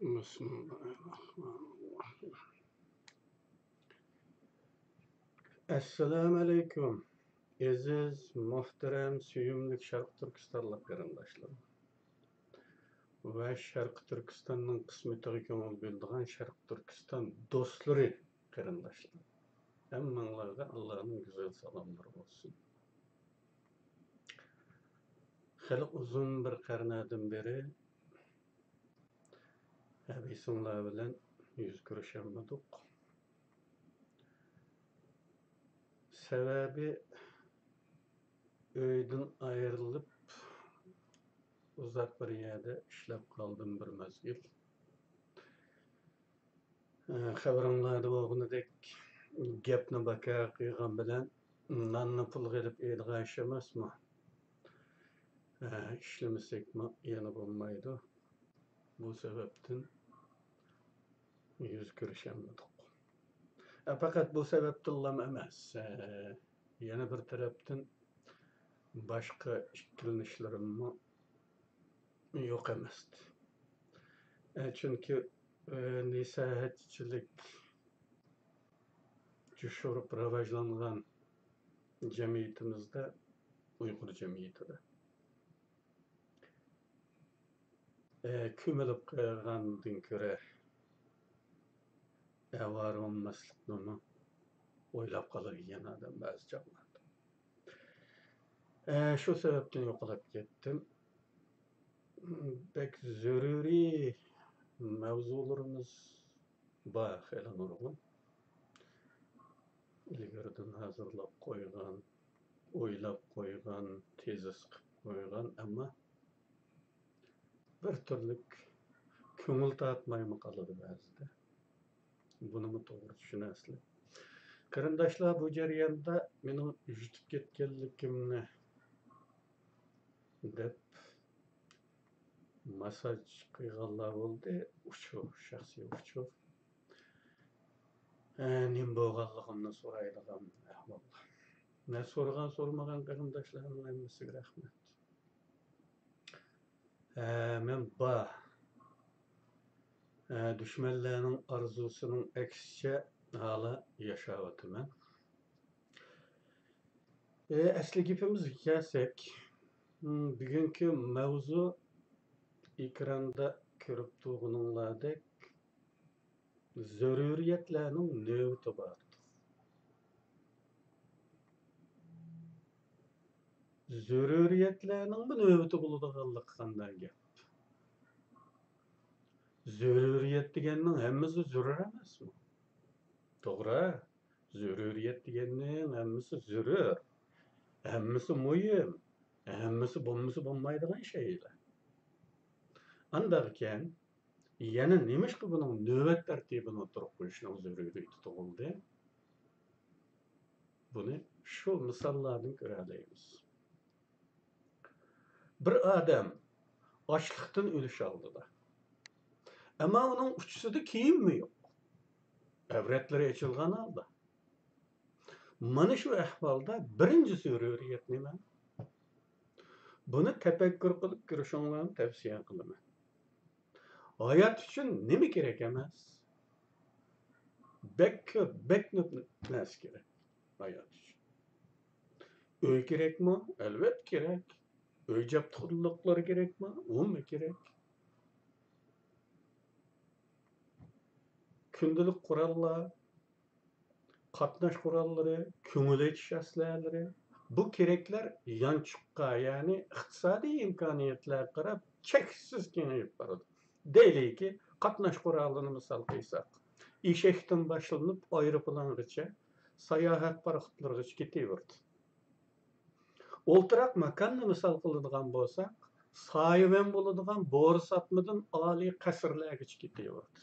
Bismillahirrahmanirrahim. Assalamu alaykum. Aziz, muhterem, suyumlik Şarkı Türkistanlık qarindoshlar. Va Şarkı Türkistanning qismatiga ko'ngil bildigan Şarkı Türkistan do'stlari qarindoshlar. Hammanglarga Allohning go'zal salomlari bo'lsin. Hali uzun bir qarnadan beri abisinglar bilan yuz ko'rishaolmadik. Sebebi öyden ayrılıp uzak bir yerde işlep kaldım bir mezgil. Xabaringlarda bo'lganidek gapni baka qilgan bilan nonni pul qilib yeydigan ish emasmi? İşlemasakmi yana bo'lmaydi. Bu sebepten yüz ko'rishaolmadik. Fakat bu sebepten emas. Yana bir tarafdan başka ikkilanishlerim yok emasdi. Çünkü nesahatchilik jushurib rivojlangan jamiyatimizda, Uyg'ur jamiyatida ko'milib qolgandan ko'ra var olmaslikni o'ylab qoladigan odam ba'zi chog'larda. Shu sababdan yo'qolib ketdim. Pek zaruriy mavzularimiz bor, hali nurg'un. İlgirden hazırlap koygan, oylap koygan, tezis qilib koygan, ama bir türlük ko'ngil tatmaymi qoladi ba'zida. Buni to'g'ri tushunasizlar. Qarindoshlar, bu jarayonda mening yutib ketganligimni deb masaj qilganlar bo'ldi. Uchuv, shaxsiy uchuv. Nim bo'lganligimni so'raydigan ahvollar. So'rmagan qarindoshlarning hammasiga rahmat. Men düşmanlarning orzusining aksicha hala yaşayotiman. Asli gapimizga kelsak, bugungi mavzu ekranda ko'rib turganinglardek zaruriyatlarning navbati bor. Zaruriyatlarning bu navbati bo'ladiganlik qanday gap? Zaruriyat deganning hammasi zarur emasmi? To'g'ri. Zaruriyat deganning hammasi zarur. Hammasi muhim. Hammasi bo'lmaydigan şeyler. Andarken yana nemishqa buning navbat tartibini o'tirib qo'yishning zaruriyati tug'ildi. Buni shu misollardan ko'ramiz. Bir odam ochliqdan o'lish oldida. Ama onun uçsuzda kiyim mi yok? Evretleri açılgan halda. Mana şu ahvalda birinci zaruriyat nima? Bunu tefekkür qilib ko'rishinglarni tavsiya qilaman. Hayat için nima kerak emas? Bek narsa kerak hayat için. Uy kerakmi? Albatta kerak. Uy jabduqliklari kerakmi? Umuman kerak. Gündelik kurallar, katnaş kuralları, kümüle şahsları, bu gerekler yançıkka, yani iktisadi imkaniyetler qarab cheksiz kengayib boradi. Deylik ki, katnaş kuralını misal qilsak, eshakdan boshlanib aeroplangacha, sayohat paraxodlargacha ketaverdi. O'ltiraq makanni misal qiladigan bo'lsak, soyibon bo'ladigan bo'ri sotmadan oliy qasrlargacha ketaverdi.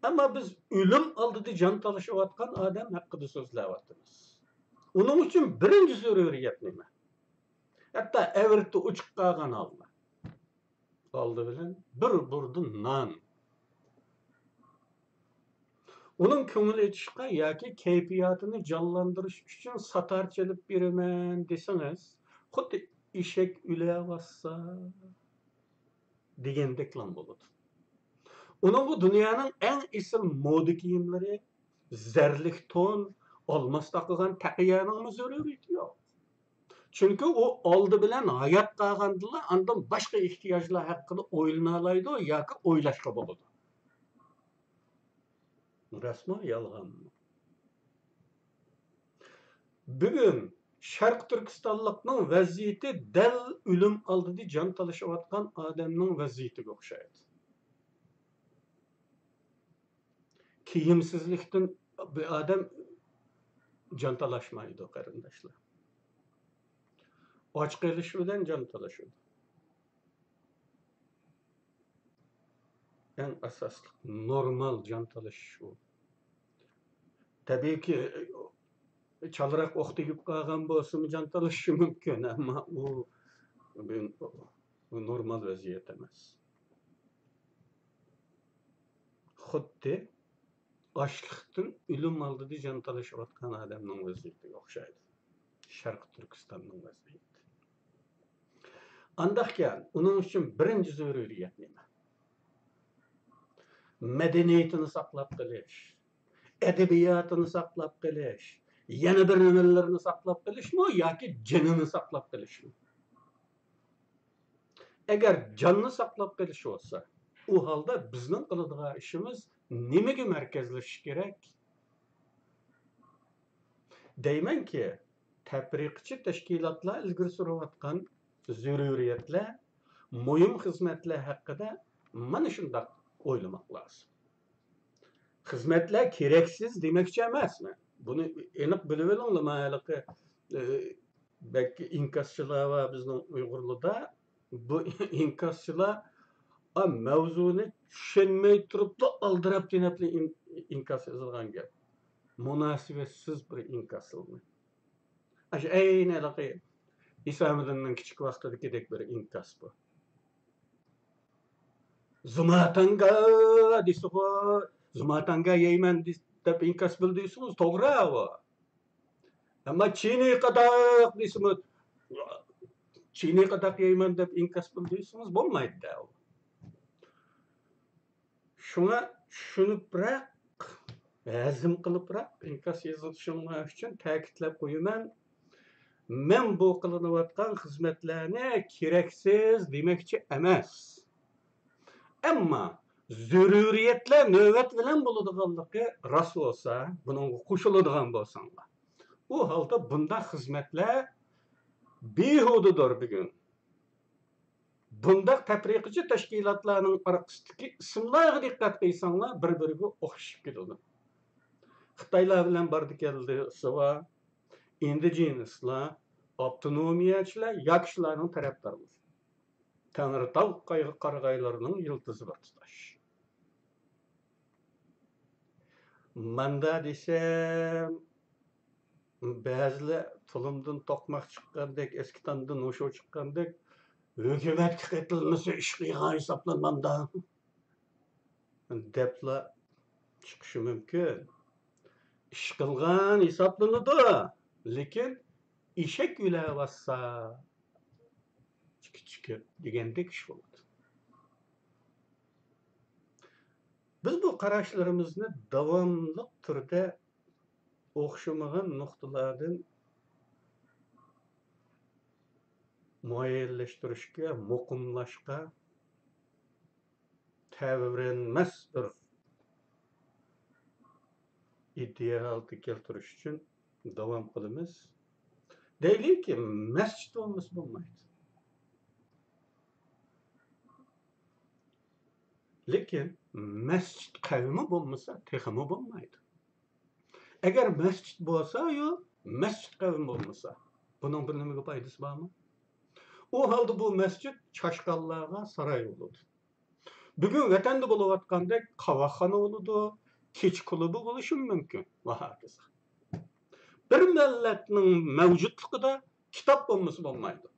Ama biz ölüm aldığı can talaşıvatkan adam hakkında sözləvatımız. Onun için birinci zaruriyat nima? Hatta evritte uçup qalğan alma. Aldı bilen bir burdun nan. Onun köngül etişqa yoki keyfiyatını canlandırış için satar çelip birimen deseniz, xuddi eshak üle bassa degandek lan bo'ladi. Onun bu dünyanın en isim moda kiyimleri, zerlik ton, olmaz takılan takiyanın mı zürüriyeti yok. Çünkü o aldı bilen hayat kağandılar, andan başka ihtiyaçlar hakkında oylanaydı ya ki oylaşka buludu. Resmi yalgan mı? Bugün Şark Türkistanlıkның vaziyeti del ölüm aldı di can talışıvatkan adamның vaziyeti okşaydı. Kiyimsizlikten bir adam can talaşmaydı o karındaşlar. Aç keliş bilen can talaşıyordu. En asaslı normal can talaşı o. Tabii ki çalarak oxtayıp kalgan bolsa can talaşı mümkün ama o normal vaziyet emas. Xuddi açlıqdan ölüm aldı di can talaşıvatkan adamның vaziyeti okşaydı. Şarkı Türkistan'ın vaziyeti. Andaqken onun için birinci zürüriyet nima? Medeniyetini saklap qilish, edebiyatını saklap qilish, yana bir nimalarni saklap qilishmi yoki jinini saklap qilishmi? Agar jonni saklap qilish bo'lsa, u holda bizning qiladigan ishimiz nimaga markazlashish kerak? Deymanki, tafriqchi tashkilotlar ilgari surayotgan zürüriyetler, muhim xizmatlar haqida mana shunday o'ylamoq lozim. Xizmatlar keraksiz demoqchi emasman. Buni aniq bilib olinglar. Mahalaqi belki inkasçılar va bizning Uyg'urlarda bu inkasçılar mavzuni tushunmay turibdi, aldirab tenapli inkas yozilgan gap. Munosibatsiz bir inkasılma. Aşı aynalaqi İsa'mızın küçük vaqtidagidek bir inkas bu. Zumatanga disuqo, Zumatanga yeymen deb inkas bildiysiniz, to'g'ri o. Ama Çin'i qadoq deysimiz, Çin'i qadoq yeymen deb inkas bildiysiniz, bo'lmaydi da. Şuna tushunibroq, hazm qilibroq inkas yozishim uchun ta'kidlab qo'yaman. Men bu qilinayotgan xizmatlarni keraksiz demoqchi emas. Ama zürüriyetler nöbet bilen bulunduğanlığı rast olsa, bunun koşulduğun bolsanlar. O halde bunda hizmetler bihududur bugün. Bunda tefriqçi teşkilatlarının arkasındaki isimlerine dikkat kıysanlar birbirine okşayıp gidiyor. Xitaylar bilen bardı geldi sıva, indigenuslar, autonomiyaçılar, yakışlarının taraftarıdır. Tanrıtağ qaragaylarının yıldızı var tutaş. Manda desem, bazıları tulumdan tokmak çıkkandek, eskitandan hoşo çıkkandek, hükümet ketilmesi iş kıyığa hesaplanmanda. Depla çıkışı mümkün. İş kılgan hesaplanıdı. Lekin işek üle bassa çıkı degendek iş oldu. Biz bu qarashlarimizni davomli turda o'xshamagan nuqtalardan muayyanlashtirishga, muqimlashga, ta'virlanmas bir idealni keltirish uchun davom qilamiz. Deylikki, masjid olmasa bo'lmaydi. Lekin masjid qavmi bo'lmasa, texmi bo'lmaydi. Agar masjid bo'lsa-yu, masjid qavmi bo'lmasa, buning bir nimaga foydasi bormi? O halde bu masjid çaşkallarga saray oldu. Bugün vatanda bo'layotgandek qavaqxona oldu, kech klubi bo'lishi mumkin va hokazo. Bir millatning mavjudligida kitob bo'lmasa bo'lmaydi.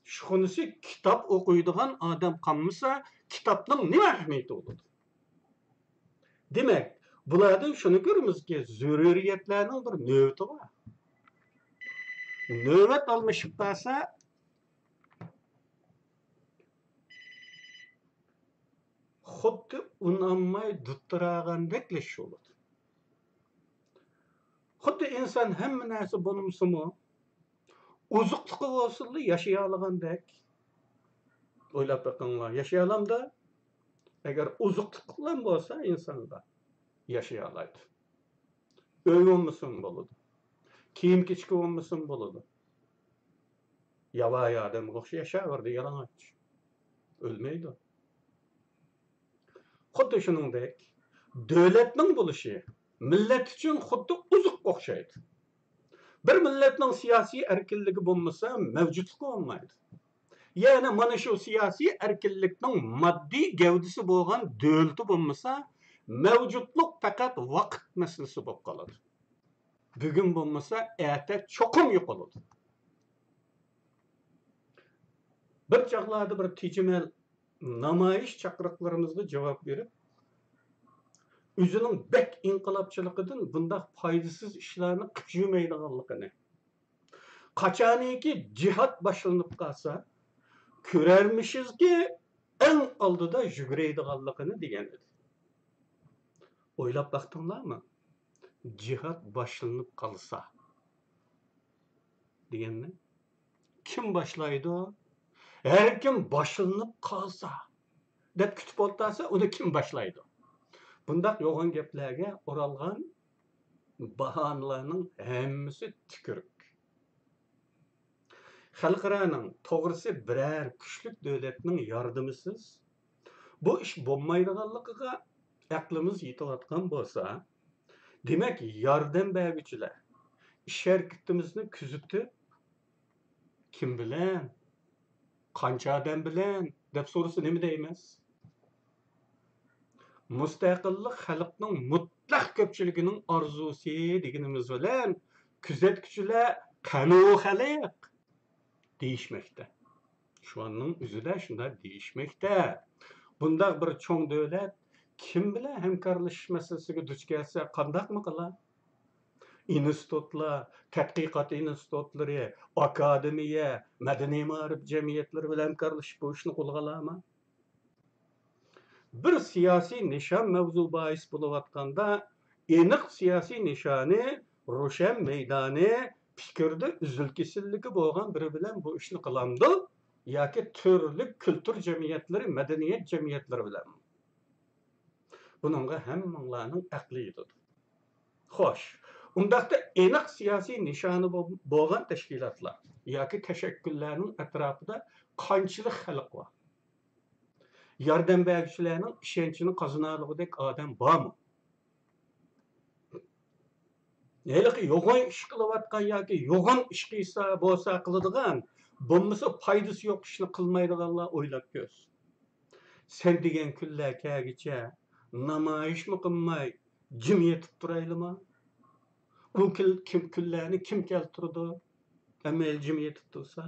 Shunisi kitob o'qiydigan odam qolmasa, kitobning nima ahamiyati bo'ladi? Demak, bulardan shuni ko'ramizki, zururiyatlarning bir navbati bor. Navbat almashib qolsa, xuddi unanmay duttıragandek iş olur. Xuddi insan hemme narsa bolmuşmu, uzuqlıqı bolsunlu yaşayalagandek. Oylap bakınlar, yaşayalam da eğer uzuqlıqlan bolsa insanda yaşayalaydı. Öy olmasın boludu. Kiyim keçki olmasın boludu. Yavay adam goxşu yaşavardı, yalan aç. Ölmeydi. Xuddi şuningdek, dövletning buluşu millet için xuddi uzuq oqşaydı. Bir milletning siyasi erkinligi bo'lmasa, mavjudlik olmaydi. Yani mana şu siyasi erkinlikning maddi gavdisi bo'lgan dövleti bo'lmasa, mavjudlik faqat vaqt masalasi bo'lib qoladi. Bugun bo'lmasa, erta cho'qim yo'qoladi. Bir chaqlarda bir tejimel namoyish chaqiriqlarimizga javob berib, o'zining bek inqilobchiligidan bunday foydasiz ishlarni qilib yurmaydiganligini, qachoniki jihad boshlanib qolsa, ko'rarmishizki eng oldida yuguraydiganligini degan edi. O'ylab baqdinglarmi? Jihad boshlanib qolsa deganni kim boshlaydi? Her kim boshlanib qolsa deb kutib o'tirsa, uni kim boshlaydi? Bundaq yo'g'on gaplarga o'ralgan bahonalarning hammasi tükürük. Xalqaraning to'g'risi biror kuchli davlatning yordamisiz bu ish bo'lmaydiganligiga aqlimiz yetayotgan bo'lsa, demak yordam beruvchilar ish harakatimizni kuzatib, kim bilan, qancha odam bilan deb so'rasa nima deymiz? Mustaqillik xalqning mutlaq ko'pchiligining orzusi deganimiz bilan kuzatuvchilar qanu xalq deyishmoqda. Şu anning o'zida shunday deyishmoqda. Bundaq bir cho'ng davlat kim bilan hamkorlashish masalasiga duch kelsa qandaqmi qilar? İnstitutlar, tadqiqot institutlari, akademiya, madaniy ma'rif jamiyatlari bilan hamkorlashib bu ishni qo'lga oladimi? Bir siyasi nishon mavzu bahis bo'layotganda aniq siyasi nishoni, ro'shan maydoni, fikrda uzil-kesilligi bo'lgan biri bilan bu ishni qilamdi yoki turli kultur jamiyatlari, madaniyat jamiyatlari bilan. Buningga hammanglarning aqli yetadi. Xo'sh, undaqda aniq siyosiy nishoni bo'lgan tashkilotlar yoki tashakküllarning atrofida qanchalik xalq bor? Yordam beruvchilarning ishonchini qozonarligidek odam bormi? Neylik yo'g'on ish qilayotgan yoki yo'g'on ish qilsa bo'lsa qiladigan, bo'lmasa foydasi yo'q ishni qilmaydiganlar o'ylab ko'z. Sen degan kunlar kelguncha namoyishmi qilmay jim yetib turaylimi? Bu kunlarni kim keltirdi? Amel jim yetib tursa.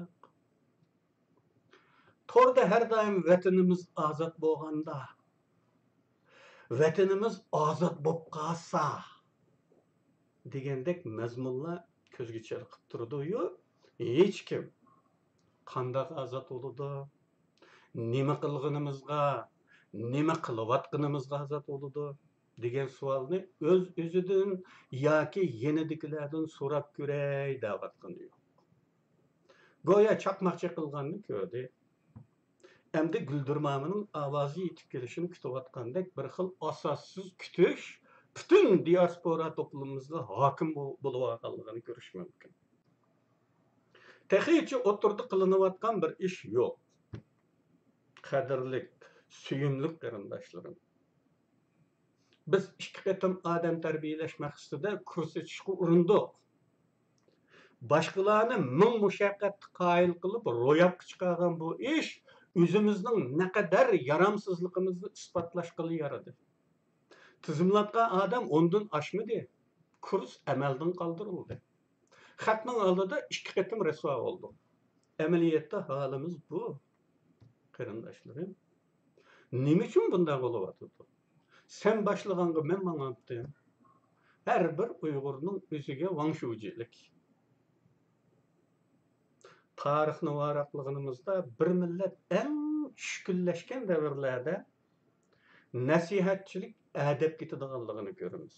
Torda her daim vatanimiz azat bo'lganda, vatanimiz azat bo'lib qolsa degandek mazmunlar ko'zga chirqib turdi-yu, hech kim qanday azat bo'ladi, nima qilganimizga, nima qilayotganimizga azat bo'ladi degan savolni o'z-o'zidan yoki yenidikilardan so'rab ko'ray deyotgani yo'q. Go'yo chaqmoq chaqilganni ko'rdi. Endi Güldürmamining ovozi yetib kelishini kutayotgandek bir xil asossiz kutish butun diaspora to'plamimizga hokim bo'layotganligini ko'rish mumkin. Tehichi o'tirdi qilinayotgan bir ish yo'q. Qadrli, suyimli qarindoshlarim. Biz ikki qatim odam tarbiyalash maqsadida kurs ochishga urindik. Boshqalarni ming mushaqqatga qoyil qilib ro'yobga chiqargan bu ish o'zimizning naqadar yaramsizligimizni isbotlashga yaradı. Tizimlatgan odam ondan oshmadi. Kurs amaldan qoldirildi. Xalqning oldida ikki qatim rasvo bo'ldi. Amaliyotda holimiz bu. Qarindoshlarim, nima uchun bunday bo'lyapti? Sen boshlaganga men mangaptim. Har bir Uyg'urning o'ziga vangshujilik. Tarixni varaqligimizda bir millat eng tushkunlashgan davrlarda nasihatchilik adab ketadiganligini ko'ramiz.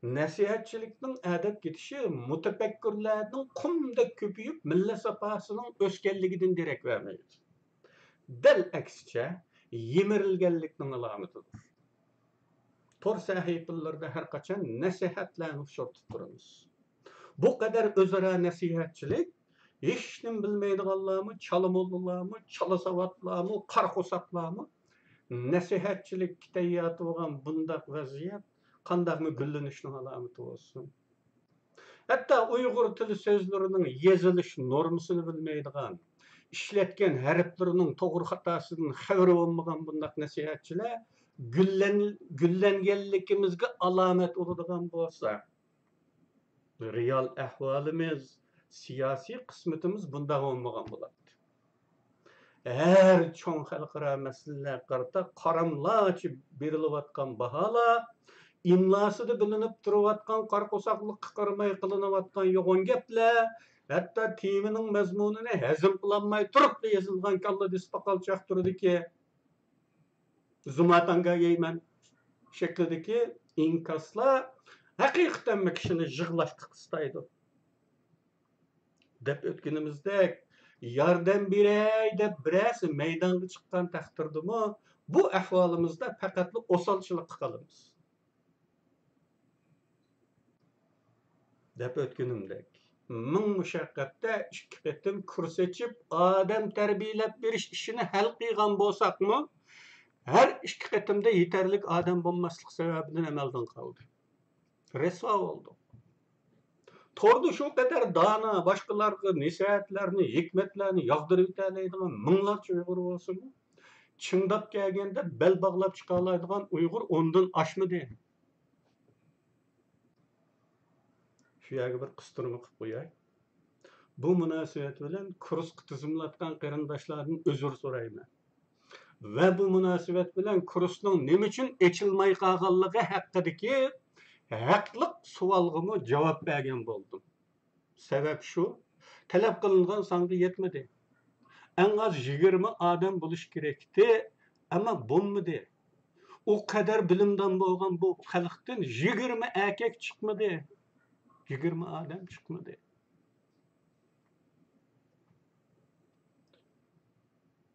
Nasihatchilikning adab ketishi mutafakkirlarning qumdek ko'payib, millat safosining o'sganligidan derak vermaydi. Dal aksicha, yemirilganlikning alomatidir. Tor sahifalarda har qachon nasihatlarni uchratib turamiz. Bu kadar o'zaro nasihatchilik hech nim bilmaydiganlarmi, chalamollalarmi, chalasavatlarmi, qarqusaqlarmi nasihatchilik tayyorlab bo'lgan bundaq vaziyat qandaqmi gullanishning alomati bo'lsin. Hatto Uyg'ur tili so'zlarining yozilish normasini bilmaydigan, ishlatgan harflarining to'g'ri xatosidan xabari bo'lmagan bundaq nasihatchilar gullanganligimizga alomat bo'ladigan bo'lsa, real ahvolimiz, siyosiy qismatimiz bundaq bo'lmagan bo'ladi. Her çoğun xalqaro masalalar qarata qaramlaçı berilayotgan baholar, imlasida bilinib turayotgan qarqosaqlik qirmay qilinayotgan yo'g'on gaplar, hatto temining mazmunini hazm qilolmay turib yozilgan kalla disbaqalchaq turdiki, zumatanga yeyman shaklidagi inkaslar haqiqatan kishini yig'lashga qistaydi. Deb o'tganimizdek yardım birey deb birasi meydanga chiqqan taqdirdimi bu ahvolimizda faqat osalchilik qilamiz. Deb o'tganimdek ming mushaqqatda ikki qatim kurs ochib odam tarbiyalab berish ishini hal qilgan bo'lsakmi, har ikki qatimda yetarli odam bo'lmaslik sababidan amaldan qoldi. Rasvo bo'ldi. Torda şu kadar dana, başkalarına nasihatlarni, hikmetlarni yağdırıp o'taydigan minglarcha Uyg'ur bo'lsin. Çındap kelganda bel bog'lab chiqa oladigan Uyg'ur ondan oshmidi. Shu yerga bir qistirma qilib qo'yay. Bu munosabat bilan kursga tizimlatgan qarindoshlardan uzr so'rayman. Va bu munosabat bilan kursning nima uchun ochilmay qolganligi haqidagi haqliq savolga javob bergan bo'ldim. Sebep şu, talep kılınan sandı yetmedi. En az 20 adam buluş gerekti ama bulmadı. O kadar bilimden boğan bu halktan 20 erkek çıkmadı. 20 adam çıkmadı.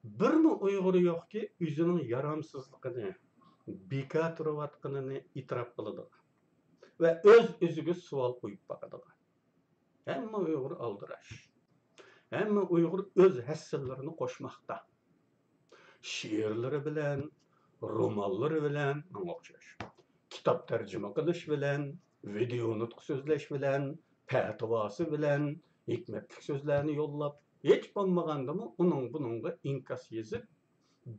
Bir mi Uyg'ur yok ki özünün yaramsızlığını, bekar turayotganini itiraf qiladi ve o'ziga savol qo'yib boqadi. Hamma Uyg'ur aldirash. Hamma Uyg'ur o'z hassalarini qo'shmoqda. She'rlari bilan, romallari bilan o'xshash. Kitob tarjima qilish bilan, video nutq so'zlash bilan, fatvosi bilan, hikmatli so'zlarni yo'llab, hech bo'lmagandimi buningga inkas yozib,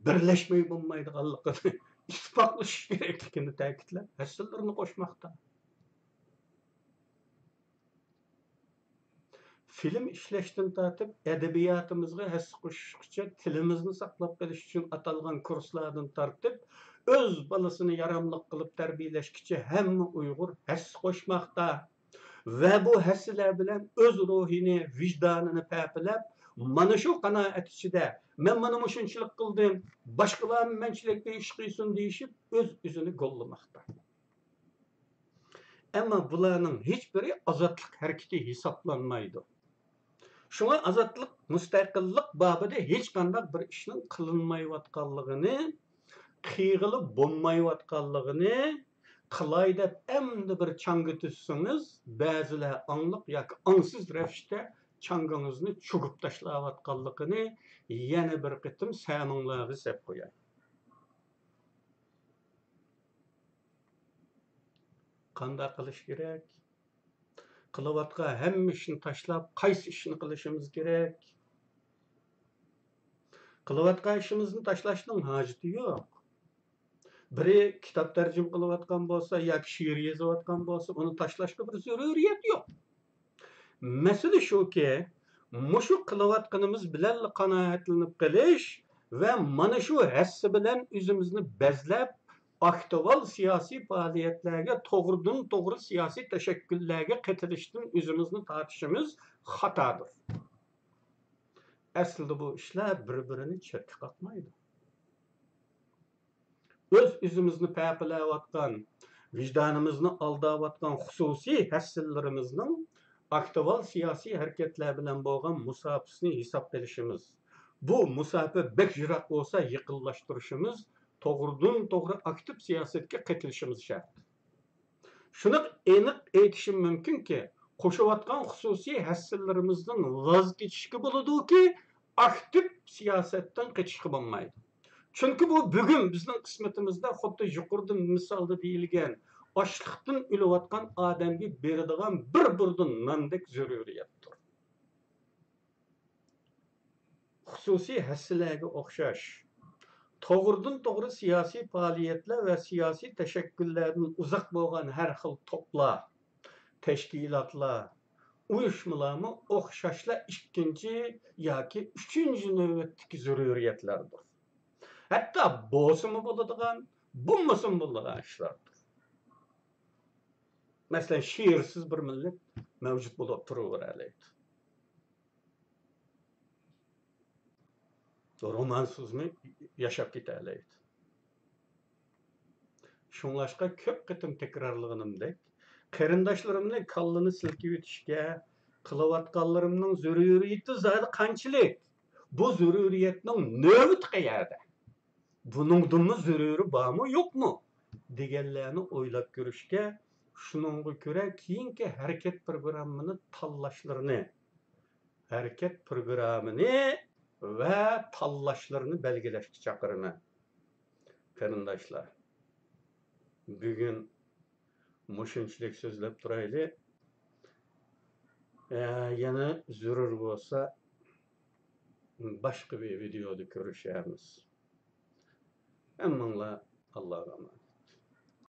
birlashmay bo'lmaydiganligini isbotlash kerakligini ta'kidlab, hassalarini qo'shmoqda. Film işleşten tartib edebiyatımızga his qo'shishgacha tilimizni saqlab qolish uchun atalgan kurslardan tartib o'z balasini yaramliq qilib tarbiyalashgacha hamma Uyg'ur his qo'shmoqda va bu hislar bilan o'z ruhini, vijdonini paypilab, mana shu qanoat ichida men mana shunchalik qildim, boshqalar menchilikda ish qilsin deyishib o'z-o'zini go'llamoqda. Ammo bularning hech biri ozodlik harakati hisoblanmaydi. Şuna azatlık, müstakillik babida hech qanday bir ishning qilinmayotganligini, qiyg'ilib bo'lmayotganligini qilay deb endi bir chang'i tutsangiz, ba'zilar angliq yoki ansiz ravishda changingizni chugib tashlayotganligini yana bir qitim saminglarga sep qo'yay. Qanday qilish kerak? Qilayotgan hamma ishni tashlab, qaysi ishni qilishimiz kerak? Qilayotgan ishimizni tashlashning hojati yo'q. Biri kitob tarjima qilayotgan bo'lsa yoki she'r yozayotgan bo'lsa, uni tashlashga bir zaruriyat yo'q. Masala shuki, mushu qilayotganimiz bilan qanoatlanib qolish va mana shu hassi bilan o'zimizni bezlab aktual siyosiy faoliyatlarga to'g'ridan-to'g'ri siyosiy tashakküllarga qatilishdan o'zimizni tortishimiz xatodir. Aslida bu ishlar bir-birini chetga qoqmaydi. öz üzümüzni päpiläwatgan, vicdanımızı aldawatgan hususi hässillerimizning aktual siyasi hareketler bilen bolgan musafasını hesap bilişimiz. Bu musafa bek jirak olsa yıkıllaştırışımız, toğrudun toğru aktif siyasetke qatılışımız şart. Şunu aniq aytishim mümkün ki, qoşuvatgan hususi hässillerimizden vaz keçişki boludu ki, aktif siyasetten kaçışkı bolmaydı. Çünkü bu bugün bizning qismatimizda xuddi yuqorida misolda deyilgan ochliqdan o'layotgan odamga beradigan bir burdan nondek zaruriyatdir. Xususiy hassalarga o'xshash to'g'ridan to'g'ri siyosiy faoliyatlar va siyosiy tashakküllardan uzoq bo'lgan har xil to'plar, tashkilotlar, uyushmalarni o'xshashlar ikkinchi yoki uchinchi navbatdagi zaruriyatlardir. Hatta bo'lsimi bo'ladigan, bo'lmasimi bo'ladigan ishlardir. Masalan, she'rsiz bir millat mavjud bo'lib turaveradi. Romansizmi yashab ketadi. Şunlaşqa ko'p qitim takrorlaganimdek, qarindoshlarimni kallini silkib o'tishga qilayotganlarimning zaruriyati zodi qanchalik? Bu zaruriyatning navbati qayerda? Buningdimi zaruri bormi, yo'qmi? Deganlarni o'ylab ko'rishga, shuningga ko'ra keyingi harakat programmani va tanlashlarini belgilashga chaqiraman. Qarindoshlar, bugun mushunchalik so'zlab turayli. Yana zarur bo'lsa, boshqa bir videoda ko'rishamiz. Hammanglar Allohga emanet.